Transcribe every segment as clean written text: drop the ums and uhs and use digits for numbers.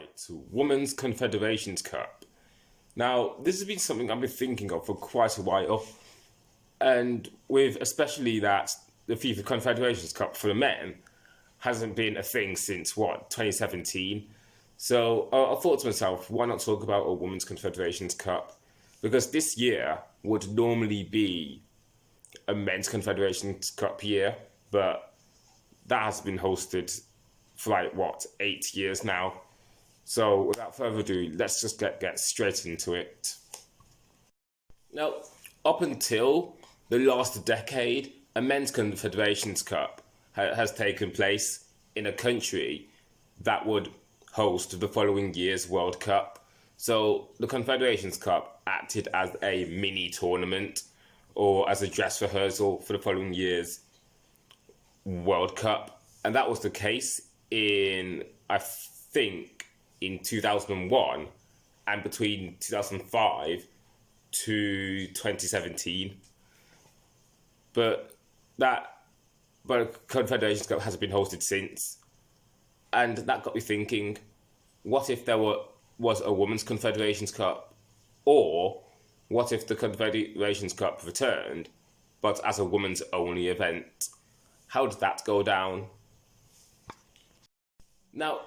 Right, Women's Confederations Cup. Now, this has been something I've been thinking of for quite a while, and with especially that the FIFA Confederations Cup for the men hasn't been a thing since 2017. So I thought to myself, why not talk about a Women's Confederations Cup? Because this year would normally be a Men's Confederations Cup year, but that has been hosted for 8 years now. So without further ado, let's just get straight into it. Now, up until the last decade, a Men's Confederations Cup has taken place in a country that would host the following year's World Cup. So the Confederations Cup acted as a mini tournament or as a dress rehearsal for the following year's World Cup. And that was the case I think, in 2001 and between 2005 to 2017. But Confederations Cup has been hosted since. And that got me thinking, what if there was a Women's Confederations Cup? Or what if the Confederations Cup returned, but as a women's only event? How did that go down? Now,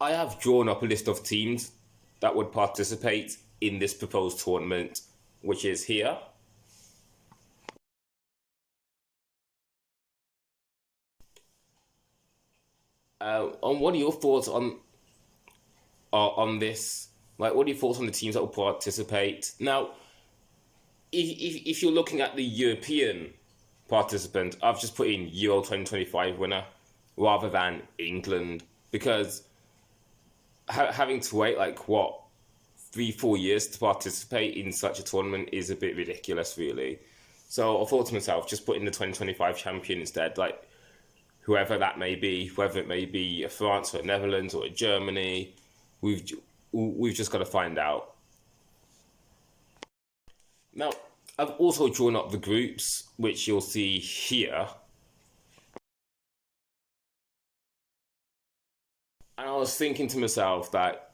I have drawn up a list of teams that would participate in this proposed tournament, which is here. And what are your thoughts on this? Like, what are your thoughts on the teams that will participate? Now, if you're looking at the European participant, I've just put in Euro 2025 winner rather than England, because having to wait 3-4 years to participate in such a tournament is a bit ridiculous, really. So I thought to myself, just put in the 2025 champion instead, whoever that may be, whether it may be a France or a Netherlands or a Germany, we've just got to find out. Now, I've also drawn up the groups, which you'll see here. And I was thinking to myself that,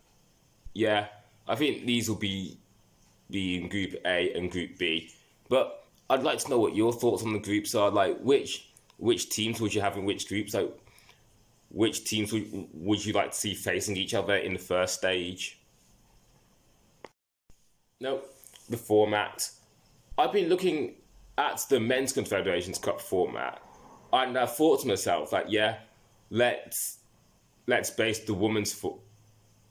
yeah, I think these will be in Group A and Group B. But I'd like to know what your thoughts on the groups are. Which teams would you have in which groups? Which teams would you like to see facing each other in the first stage? Now, the format. I've been looking at the Men's Confederations Cup format, and I thought to myself that, yeah, let's base the women's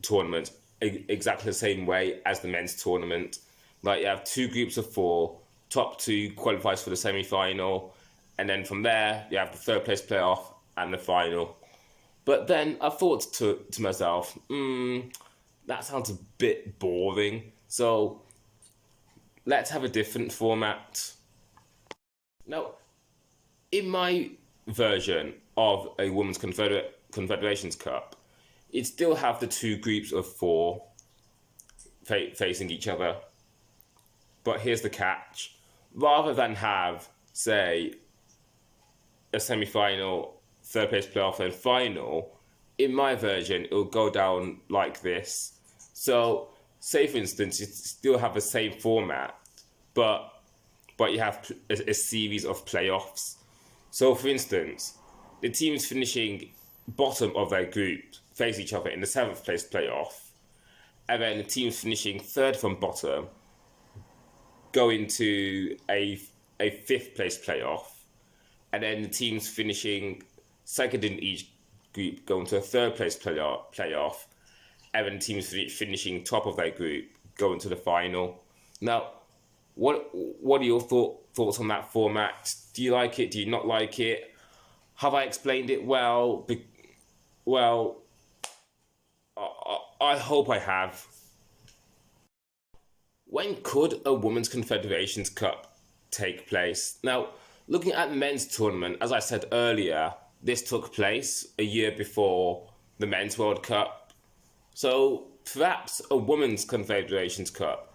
tournament exactly the same way as the men's tournament. You have 2 groups of 4, top 2 qualifies for the semi-final, and then from there you have the third place playoff and the final. But then I thought to myself, that sounds a bit boring, so let's have a different format. Now, in my version of a Women's Confederations Cup, it still have the 2 groups of 4 facing each other. But here's the catch. Rather than have, say, a semi-final, third place playoff and final, in my version, it'll go down like this. So, say for instance, you still have the same format, but you have a series of playoffs. So, for instance, the teams finishing bottom of their group face each other in the 7th place playoff, and then the teams finishing third from bottom go into a 5th place playoff, and then the teams finishing second in each group go into a 3rd place playoff, and then the teams finishing top of their group go into the final. Now, what are your thoughts on that format? Do you like it? Do you not like it? Have I explained it well? Well, I hope I have. When could a Women's Confederations Cup take place? Now, looking at the men's tournament, as I said earlier, this took place a year before the Men's World Cup. So perhaps a Women's Confederations Cup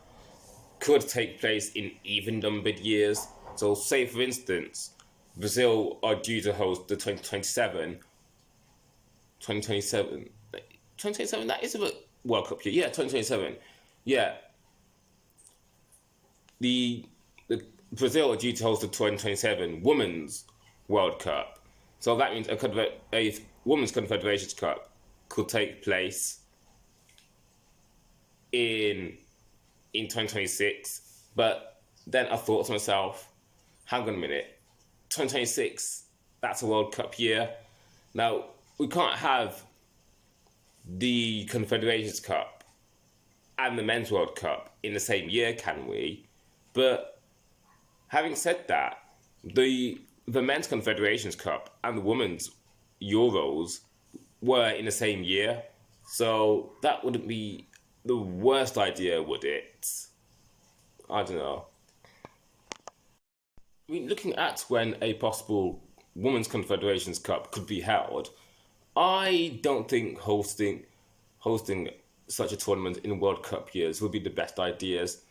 could take place in even-numbered years. So say, for instance, Brazil are due to host the 2027 2027, that is a World Cup year. Yeah, 2027. Yeah, the Brazil are due to host the 2027 Women's World Cup. So that means a Women's Confederations Cup could take place in 2026. But then I thought to myself, hang on a minute, 2026, that's a World Cup year. Now, we can't have the Confederations Cup and the Men's World Cup in the same year, can we? But having said that, the Men's Confederations Cup and the Women's Euros were in the same year. So that wouldn't be the worst idea, would it? I don't know. I mean, looking at when a possible Women's Confederations Cup could be held, I don't think hosting such a tournament in World Cup years would be the best ideas.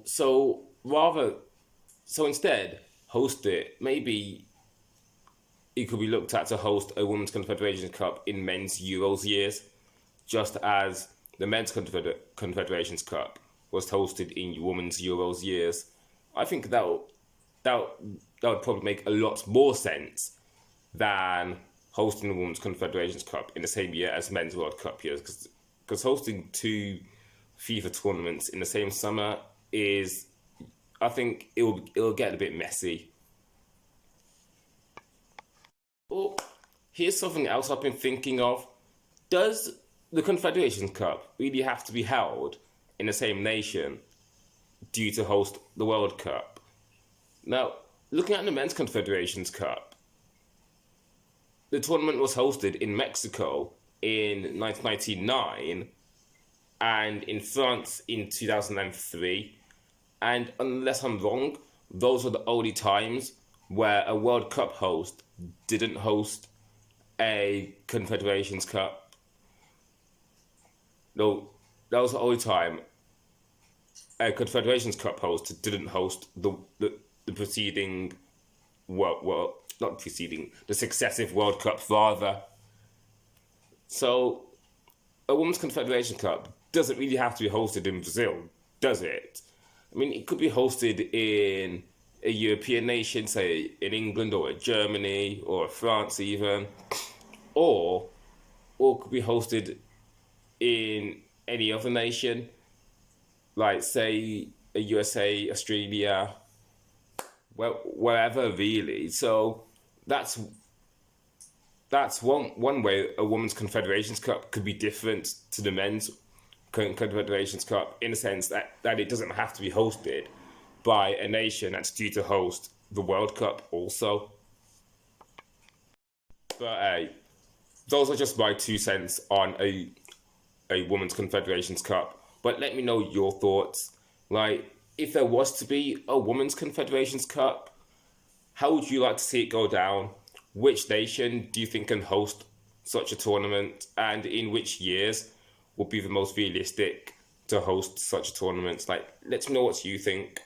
So rather, so instead, host it. Maybe it could be looked at to host a Women's Confederations Cup in Men's Euros years, just as the Men's Confederations Cup was hosted in Women's Euros years. I think that would probably make a lot more sense than hosting the Women's Confederations Cup in the same year as Men's World Cup years, because hosting two FIFA tournaments in the same summer is, I think it'll get a bit messy. Oh, here's something else I've been thinking of. Does the Confederations Cup really have to be held in the same nation due to host the World Cup? Now, looking at the Men's Confederations Cup, the tournament was hosted in Mexico in 1999 and in France in 2003. And unless I'm wrong, those were the only times where a World Cup host didn't host a Confederations Cup. No, that was the only time a Confederations Cup host didn't host the preceding not preceding, the successive World Cups rather. So a Women's Confederation Cup doesn't really have to be hosted in Brazil, does it? I mean, it could be hosted in a European nation, say in England or in Germany or France even, or could be hosted in any other nation, like say a USA, Australia, well, wherever really. So that's one way a Women's Confederations Cup could be different to the Men's Confederations Cup, in the sense that it doesn't have to be hosted by a nation that's due to host the World Cup also. But those are just my 2 cents on a Women's Confederations Cup. But let me know your thoughts. Like, if there was to be a Women's Confederations Cup, how would you like to see it go down? Which nation do you think can host such a tournament? And in which years would be the most realistic to host such a tournament? Like, let me know what you think.